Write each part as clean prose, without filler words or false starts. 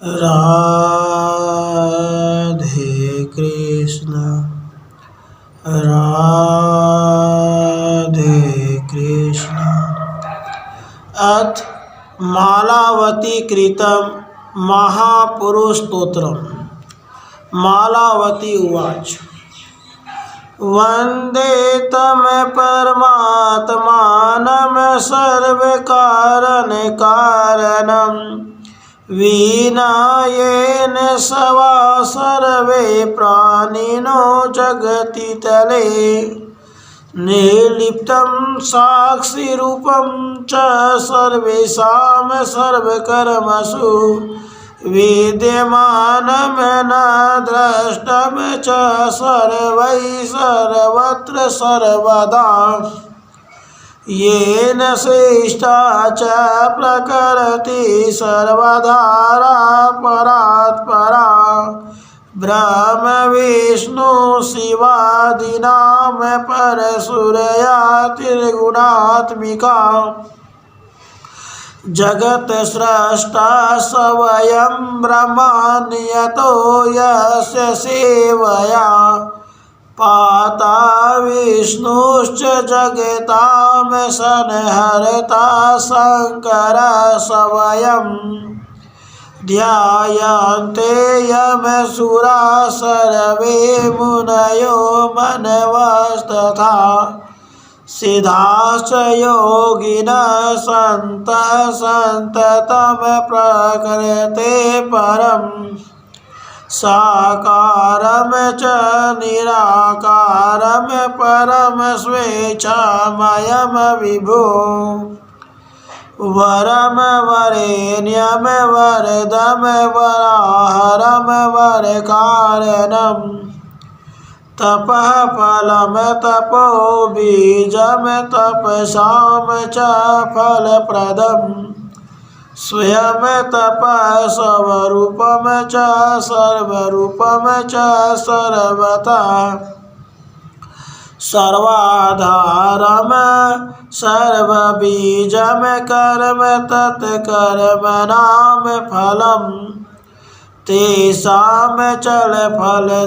राधे कृष्ण राधे कृष्ण। अथ मालावती कृतं महापुरुष स्तोत्रम्। मालावती उवाच। वन्दे तं परमात्मानं सर्वकारणकारणं विना येन सवा सर्वे प्राणिनो जगति तले निर्लिप्तं साक्षिरूपं च सर्वेषां सर्वकर्मसु विद्यमानं न द्रष्टं च सर्वैः सर्वत्र सर्वदा येन सृष्टा च प्रकृति सर्वधारा परात्परा ब्रह्म विष्णु शिवादीनां परसूरया त्रिगुणात्मिका जगत स्रष्टा स्वयं ब्रह्मान्यतो यस्य सेवया पाता विष्णुश्च जगतां संहर्ता शङ्कर स्वयं ध्यायन्ते यं सुरा सर्वे मुनयो मनवस्तथा सिद्धाश्च योगिनः सन्तः सन्ततं प्रकृते परं साकारं च निराकारं परं स्वेच्छामयं विभो वरं वरेण्यं वरदं वराहरं वरकारणं तपः फलं तपोबीजं तपसां च फलप्रदं स्वयं तपः स्वरूपं च सर्वरूपं च सर्वतः सर्वाधारं सर्वबीजं कर्म तत्कर्मणां फलम् तेषां चलफलदातारं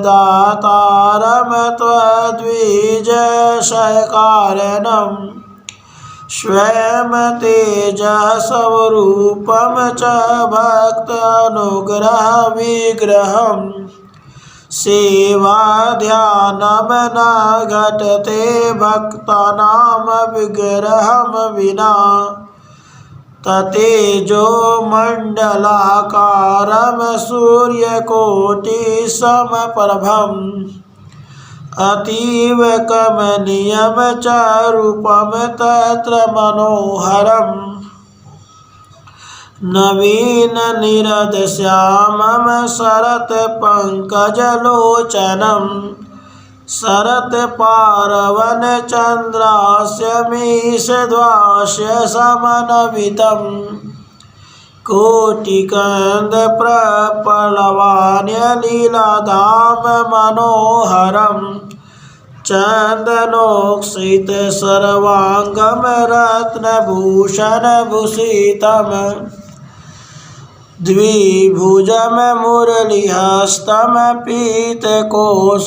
त्वद्विजयकारणं स्वयं तेजस्वरूपं च भक्तानुग्रहविग्रहं सेवाध्यानं न घटते भक्तानां विग्रहं विना ततेजो मण्डलाकारं सूर्यकोटिसमप्रभम् अतीव कमनीयं च रूपं तत्र मनोहरम् नवीननिरदश्यामं शरत्पङ्कजलोचनं शरत्पार्वणचन्द्रास्य मीशद्वास्य समन्वितं कोटिकन्दप्रप्लवान्यलीलाधाम मनोहरं चन्दनोक्षितसर्वाङ्गं रत्नभूषणभूषितं द्विभुजं मुरलीहस्तं पीतकोशैवाशेषं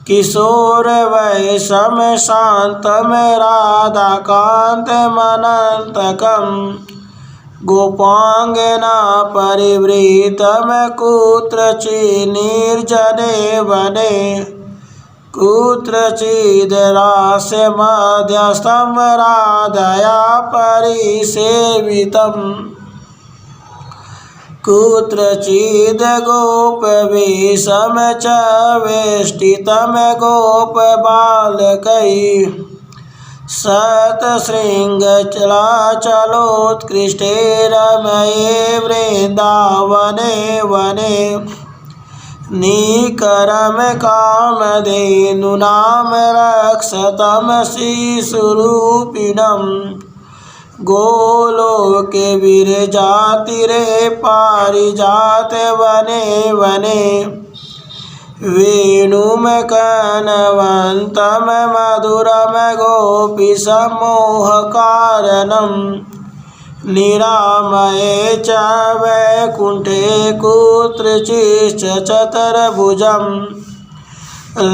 किशोरवयसं शान्तं राधाकान्तमनन्तकं गोपाङ्गना परिवृतं कुत्रचिन्निर्जने वने कुत्रचिद्रास्यमध्यस्थं राधया परिसेवितं कुत्रचिद्गोपवेशं च वेष्टितं गोपबालकैः शतशृङ्गचलाचलोत्कृष्टे रमये वृन्दावने वने निकरं कामधेनुनां रक्षतं शिशुरूपिणं गोलोके विरजातिरे पारिजातवने वने वेणुं कनवन्तं मधुरं गोपीसम्मोहकारणं निरामये च वैकुण्ठे कुत्रचिश्च चतुर्भुजम्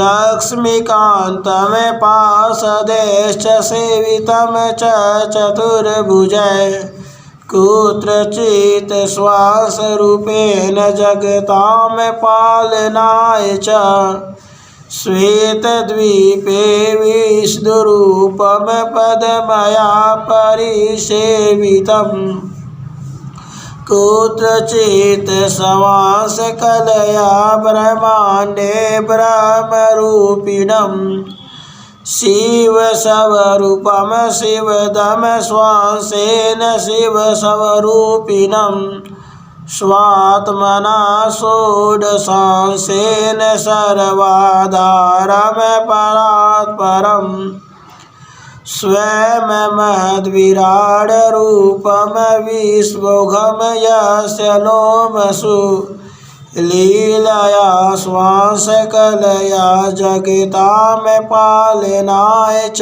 लक्ष्मीकान्तं पार्षदैश्च सेवितं च चतुर्भुजै कुत्रचित् श्वासरूपेण जगतां पालनाय च श्वेतद्वीपे विष्णुरूपं पद्मया परिसेवितम् कुत्रचित् श्वासकलया ब्रह्माण्डे ब्रह्मरूपिणम् शिवस्वरूपं शिवदं श्वासेन शिवस्वरूपिणं स्वात्मना षोडशांशेन सर्वाधारं परात्परम् स्वयं महद्विराडरूपं विश्वोघं यस्य लोमसु लीलया श्वासकलया जगतां पालनाय च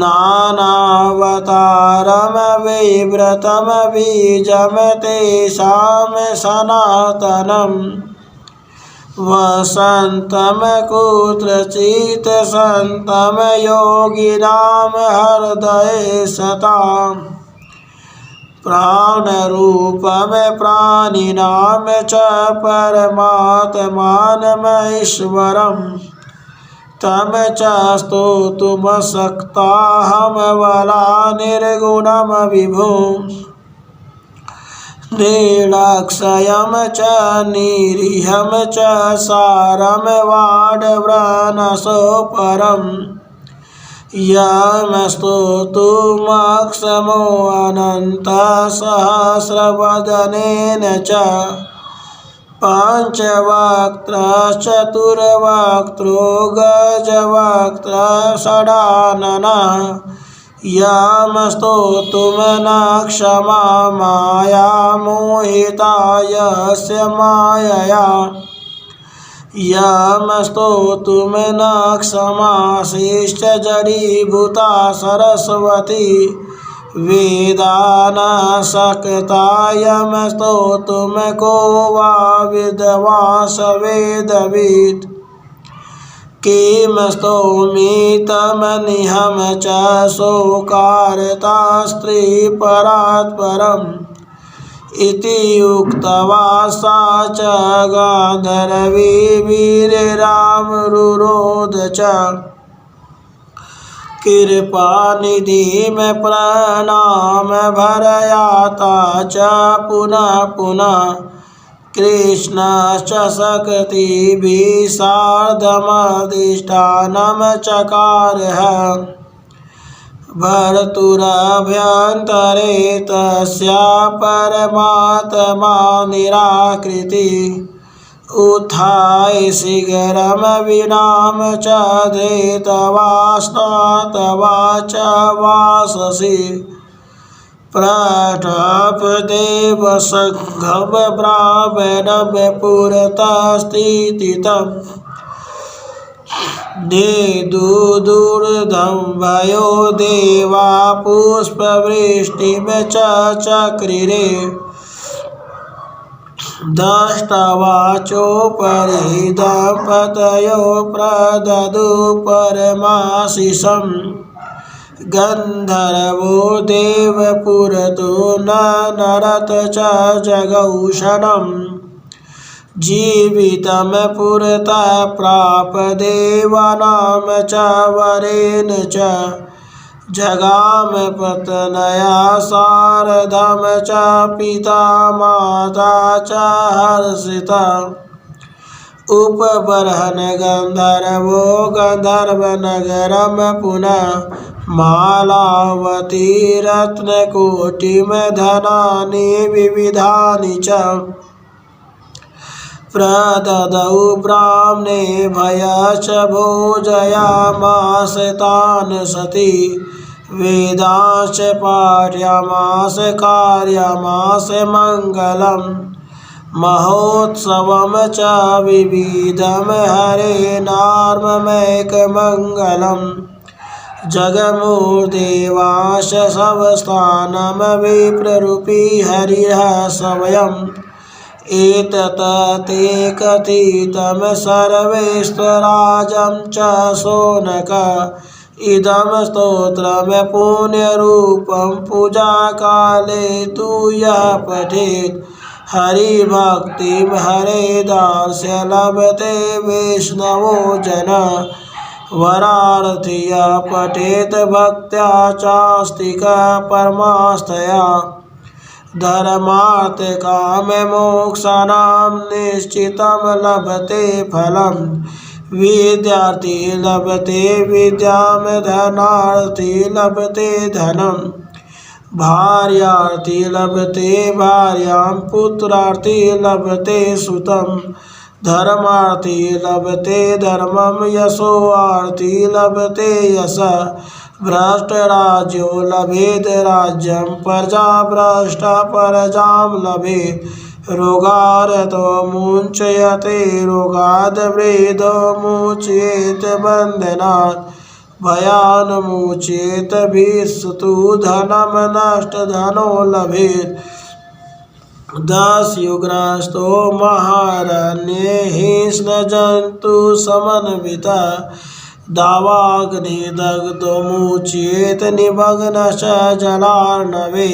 नानावतारं विव्रतं बीजं तेषां सनातनम् वसन्तं कुत्रचित् सन्तं योगिनां हृदये सताम् प्राणरूपं प्राणिनां च परमात्मानमीश्वरम् तं च स्तोतुमशक्ताहमबला निर्गुणं विभुम् निर्लक्ष्यं च निरीहं च सारं वाडव्रानसो परम् यं स्तोतुमक्षमो अनन्तसहस्रवदनेन च पञ्चवक्त्रश्चतुर्वक्त्रो गजवक्त्रः षडाननः यं स्तोतुं न क्षमा माया मोहिता यस्य मायया यं स्तोतुं न क्षमाशिश्च जडीभूता सरस्वती वेदा न शक्ता यं स्तोतुं को वा विद्वांस वेदवित् किं स्तौमि तमनिहं च शोकार्ता स्त्रीपरात्परम् इति उक्त्वा सा च गान्धर्वी वीररामरुरोध च कृपानिधिं प्रणामभरयाता च पुनः पुनः कृष्णश्च शक्तिभिः सार्धमधिष्ठानं चकारः भर्तुरभ्यन्तरे तस्या परमात्मा निराकृतिः उत्थाय शीघ्रं वीणां च धृत्वा च वाससि प्रतापदेवसङ्घं ब्राह्मणं पुरतः स्थितम् निदुदुर्धं भयो देवा पुष्पवृष्टिं च चक्रिरे दष्टवाचोपरि दम्पतयो प्रददु परमाशिषम् गन्धर्वो देवपुरतो नरत च जगौषणम् जीवितं पुरतः प्राप देवानां च वरेण च जगाम पत्न्या सार्धं च पिता माता च हर्षिता उपबर्हन् गन्धर्वो गन्धर्वनगरं पुनः मालावती रत्नकोटिं धनानि विविधानि च प्रददौ ब्राह्मणे भयश्च भोजयामास तान् सती वेदाश्च पाठयामास कारयामास मङ्गलम् महोत्सवं च विविधं हरेणार्ममेकमङ्गलम् जगमूर्देवाश संस्थानम विप्ररूपी हरिः स्वयम् एतत् ते कथितं सर्वेश्वराजं च शौनक इदं स्तोत्रं पुण्यरूपं पूजाकाले तु यः पठेत् हरिभक्तिं हरेदास्य लभते वैष्णवो जन वरार्थिय पठेत् भक्त्या चास्तिक परमास्थया धर्मार्थ काम मोक्षाणां निश्चितं लभते फलम् विद्यार्थी लभते विद्यां धनार्थी लभते धनम् भार्यार्थी लभते भार्यां पुत्रार्थी लभते सुतं धर्मार्थी लभते धर्मं यशोआर्थी लभते यशः भ्रष्टराज्यो लभेत राज्यं प्रजा भ्रष्टा प्रजां लभेत रोगारतो मुञ्चयते रोगाद् वृद्धो मुच्येत बन्धनात् भयान्मुच्येत भीस्तु धनं नष्टधनो लभेत दास्युग्रस्तो महारण्ये हिंस्रजन्तु समन्वितः दावाग्निदग्धो मुच्येत निमग्नश्च जलार्णवे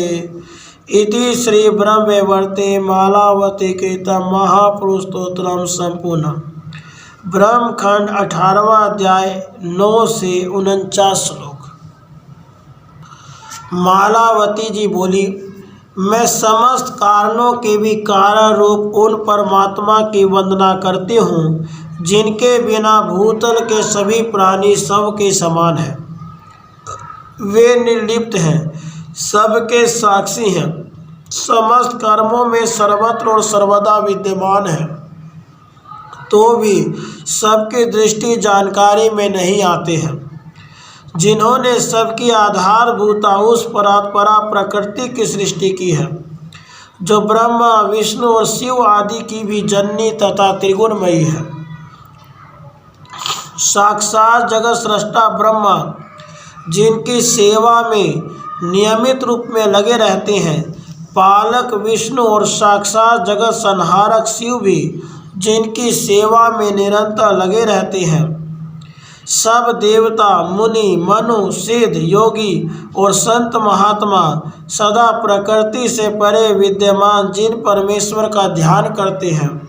इति श्री ब्रह्मवैवर्ते मालावती कृतं महापुरुषस्तोत्रम संपूर्णम्। ब्रह्मखंड 18वां अध्याय 9 से 49 श्लोक। मालावती जी बोली, मैं समस्त कारणों के भी कारण रूप उन परमात्मा की वंदना करती हूँ जिनके बिना भूतल के सभी प्राणी सबके समान हैं। वे निर्लिप्त हैं, सबके साक्षी हैं, समस्त कर्मों में सर्वत्र और सर्वदा विद्यमान हैं, तो भी सबकी दृष्टि जानकारी में नहीं आते हैं। जिन्होंने सबकी आधारभूता उस परात्परा प्रकृति की सृष्टि की है, जो ब्रह्मा विष्णु और शिव आदि की भी जननी तथा त्रिगुणमयी है। साक्षात जगत सृष्टा ब्रह्मा जिनकी सेवा में नियमित रूप में लगे रहते हैं, पालक विष्णु और साक्षात जगत संहारक शिव भी जिनकी सेवा में निरंतर लगे रहते हैं। सब देवता मुनि मनु सिद्ध योगी और संत महात्मा सदा प्रकृति से परे विद्यमान जिन परमेश्वर का ध्यान करते हैं,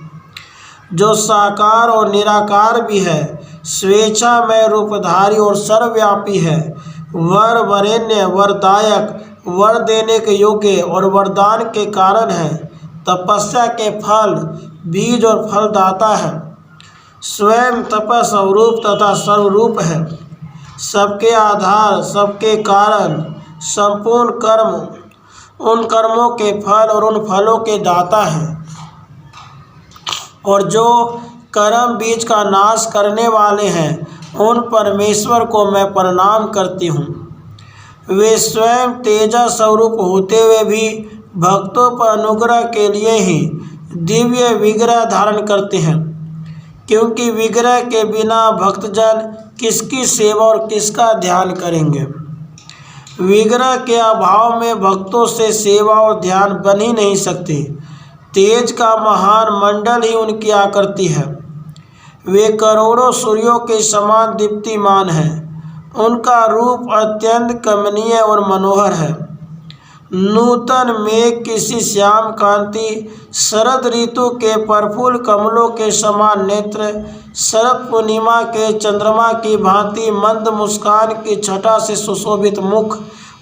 जो साकार और निराकार भी है, स्वेच्छामय रूपधारी और सर्वव्यापी है, वर वरेण्य वरदायक वर देने के योग्य और वरदान के कारण है, तपस्या के फल बीज और फलदाता है, स्वयं तपस स्वरूप तथा सर्वरूप है, सबके आधार सबके कारण, संपूर्ण कर्म उन कर्मों के फल और उन फलों के दाता है, और जो कर्म बीज का नाश करने वाले हैं, उन परमेश्वर को मैं प्रणाम करती हूँ। वे स्वयं तेजा स्वरूप होते हुए भी भक्तों पर अनुग्रह के लिए ही दिव्य विग्रह धारण करते हैं, क्योंकि विग्रह के बिना भक्तजन किसकी सेवा और किसका ध्यान करेंगे। विग्रह के अभाव में भक्तों से सेवा और ध्यान बन ही नहीं सकती। तेज का महान मंडल ही उनकी आकृति है। वे करोड़ों सूर्यों के समान दीप्तिमान हैं। उनका रूप अत्यंत कमनीय और मनोहर है। नूतन मेघ किसी श्याम कांति, शरद ऋतु के प्रफुल्ल कमलों के समान नेत्र, शरद पूर्णिमा के चंद्रमा की भांति मंद मुस्कान की छटा से सुशोभित मुख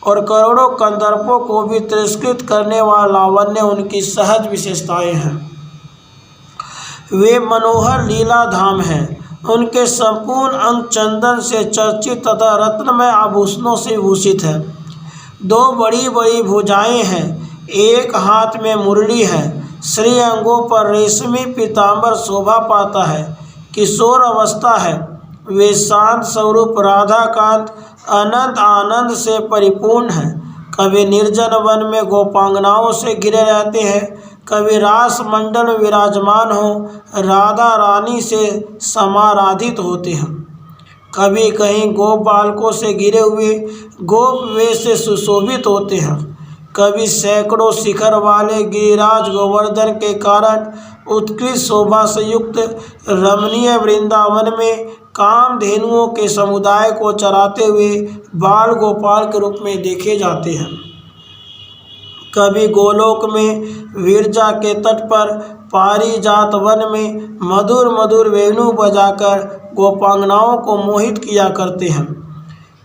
और करोड़ों कंदर्पों को भी तिरस्कृत करने वाला लावण्य उनकी सहज विशेषताएं हैं। वे मनोहर लीला धाम हैं। उनके संपूर्ण अंग चंदन से चर्चित तथा रत्नमय आभूषणों से भूषित है। दो बड़ी बड़ी भुजाएं हैं, एक हाथ में मुरली है। श्री अंगों पर रेशमी पीताम्बर शोभा पाता है। किशोर अवस्था है। वे शांत स्वरूप राधाकांत अनंत आनंद से परिपूर्ण हैं। कभी निर्जन वन में गोपांगनाओं से घिरे रहते हैं, कभी रास मंडल में विराजमान हो राधा रानी से समाराधित होते हैं। कभी कहीं गोप बालकों से घिरे हुए गोप वेश से सुशोभित होते हैं। कभी सैकड़ों शिखर वाले गिरिराज गोवर्धन के कारण उत्कृष्ट शोभा से युक्त रमणीय वृंदावन में कामधेनुओं के समुदाय को चराते हुए बाल गोपाल के रूप में देखे जाते हैं। कभी गोलोक में विरजा के तट पर पारिजात वन में मधुर मधुर वेणु बजाकर गोपांगनाओं को मोहित किया करते हैं।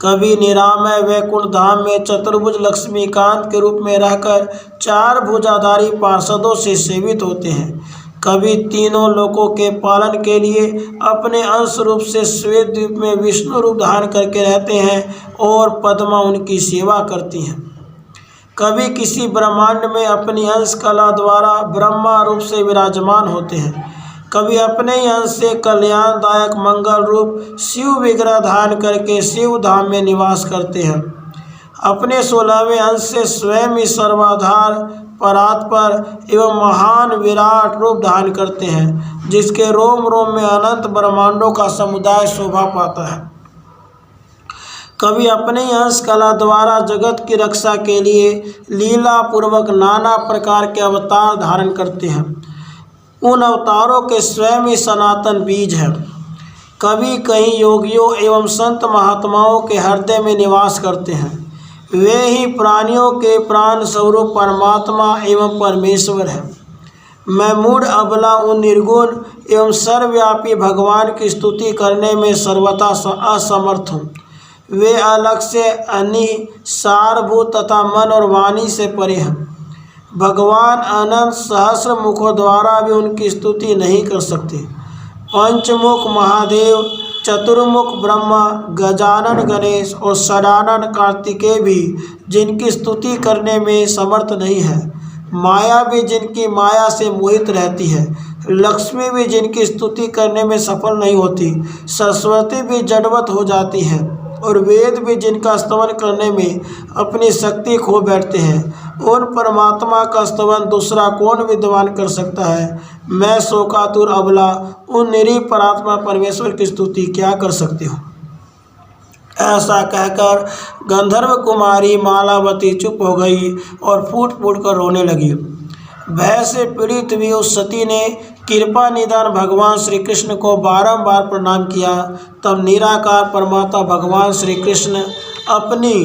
कभी निरामय वैकुंठ धाम में चतुर्भुज लक्ष्मीकांत के रूप में रहकर चार भुजाधारी पार्षदों से सेवित होते हैं। कभी तीनों लोकों के पालन के लिए अपने अंश रूप से श्वेत द्वीप में विष्णु रूप धारण करके रहते हैं और पद्मा उनकी सेवा करती हैं। कभी किसी ब्रह्मांड में अपनी अंश कला द्वारा ब्रह्मा रूप से विराजमान होते हैं। कभी अपने ही अंश से कल्याणदायक मंगल रूप शिव विग्रह धारण करके शिव धाम में निवास करते हैं। अपने 16वें अंश से स्वयं ही सर्वाधार परात्पर एवं महान विराट रूप धारण करते हैं, जिसके रोम रोम में अनंत ब्रह्मांडों का समुदाय शोभा पाता है। कभी अपने ही अंश कला द्वारा जगत की रक्षा के लिए लीला पूर्वक नाना प्रकार के अवतार धारण करते हैं। उन अवतारों के स्वयं ही सनातन बीज हैं। कभी कहीं योगियों एवं संत महात्माओं के हृदय में निवास करते हैं। वे ही प्राणियों के प्राण स्वरूप परमात्मा एवं परमेश्वर हैं। मैं मूढ़ अबला उन निर्गुण एवं सर्वव्यापी भगवान की स्तुति करने में सर्वथा असमर्थ हूँ। वे अलग से सारभूत तथा मन और वाणी से परे हैं। भगवान अनंत सहस्र मुखों द्वारा भी उनकी स्तुति नहीं कर सकते। पंचमुख महादेव, चतुर्मुख ब्रह्मा, गजानन गणेश और षडानन कार्तिकेय भी जिनकी स्तुति करने में समर्थ नहीं है। माया भी जिनकी माया से मोहित रहती है। लक्ष्मी भी जिनकी स्तुति करने में सफल नहीं होती। सरस्वती भी जड़वत हो जाती है और वेद भी जिनका स्तवन करने में अपनी शक्ति खो बैठते हैं। उन परमात्मा का स्तवन दूसरा कौन विद्वान कर सकता है? मैं शोकातुर अबला उन निरीह परात्मा परमेश्वर की स्तुति क्या कर सकती हूँ? ऐसा कहकर गंधर्व कुमारी मालावती चुप हो गई और फूट फूट कर रोने लगी। भय से पीड़ित हुई उस सती ने कृपा निधान भगवान श्री कृष्ण को बारंबार प्रणाम किया। तब निराकार परमात्मा भगवान श्री कृष्ण अपनी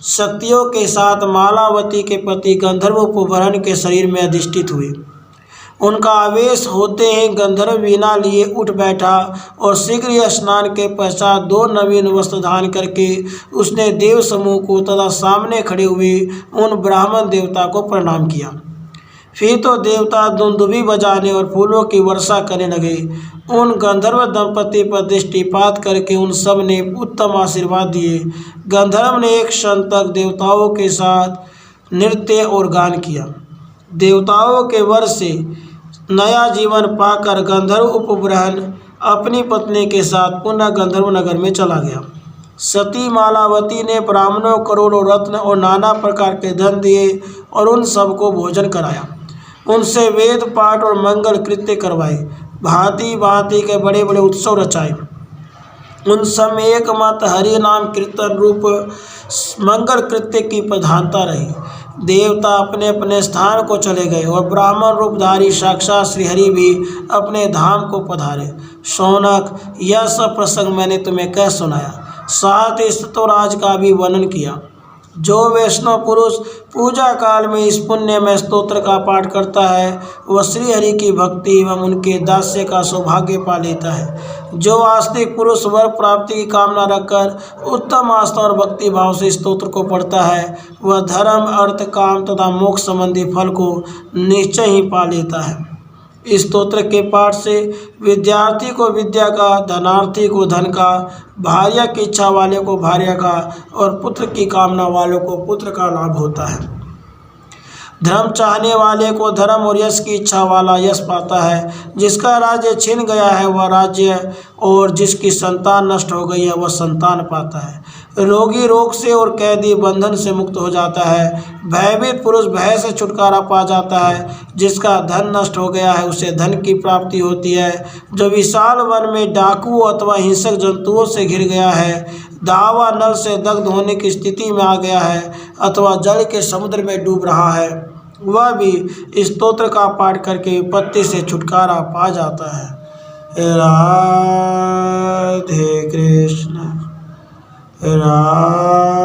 शक्तियों के साथ मालावती के प्रति गंधर्व उपवरण के शरीर में अधिष्ठित हुए। उनका आवेश होते ही गंधर्व वीणा लिए उठ बैठा और शीघ्र ही स्नान के पश्चात 2 नवीन वस्त्र धारण करके उसने देव समूह को तथा सामने खड़े हुए उन ब्राह्मण देवता को प्रणाम किया। फिर तो देवता दुंदुभी बजाने और फूलों की वर्षा करने लगे। उन गंधर्व दंपति पर दृष्टिपात करके उन सब ने उत्तम आशीर्वाद दिए। गंधर्व ने एक क्षण तक देवताओं के साथ नृत्य और गान किया। देवताओं के वर से नया जीवन पाकर गंधर्व उपब्रहण अपनी पत्नी के साथ पुनः गंधर्व नगर में चला गया। सती मालावती ने ब्राह्मणों करोड़ों रत्न और नाना प्रकार के धन दिए और उन सबको भोजन कराया। उनसे वेद पाठ और मंगल कृत्य करवाए। भांति भांति के बड़े बड़े उत्सव रचाए। उन सब में एकमात्र हरि नाम कीर्तन रूप मंगल कृत्य की प्रधानता रही। देवता अपने अपने स्थान को चले गए और ब्राह्मण रूपधारी साक्षात श्रीहरि भी अपने धाम को पधारे। शौनक, यह सब प्रसंग मैंने तुम्हें कह सुनाया। साथ ही स्तुराज का भी वर्णन किया। जो वैष्णव पुरुष पूजा काल में इस पुण्य में स्तोत्र का पाठ करता है वह श्रीहरि की भक्ति एवं उनके दास्य का सौभाग्य पा लेता है। जो आस्तिक पुरुष वर प्राप्ति की कामना रखकर उत्तम आस्था और भक्ति भाव से स्तोत्र को पढ़ता है वह धर्म, अर्थ, काम तथा मोक्ष संबंधी फल को निश्चय ही पा लेता है। इस स्तोत्र के पाठ से विद्यार्थी को विद्या का, धनार्थी को धन का, भार्या की इच्छा वाले को भार्या का और पुत्र की कामना वालों को पुत्र का लाभ होता है। धर्म चाहने वाले को धर्म और यश की इच्छा वाला यश पाता है। जिसका राज्य छिन गया है वह राज्य और जिसकी संतान नष्ट हो गई है वह संतान पाता है। रोगी रोग से और कैदी बंधन से मुक्त हो जाता है। भयभीत पुरुष भय से छुटकारा पा जाता है। जिसका धन नष्ट हो गया है उसे धन की प्राप्ति होती है। जो विशाल वन में डाकुओं अथवा हिंसक जंतुओं से घिर गया है, दावा नल से दग्ध होने की स्थिति में आ गया है अथवा जल के समुद्र में डूब रहा है, वह भी इस स्तोत्र का पाठ करके विपत्ति से छुटकारा पा जाता है। राधे कृष्ण राधे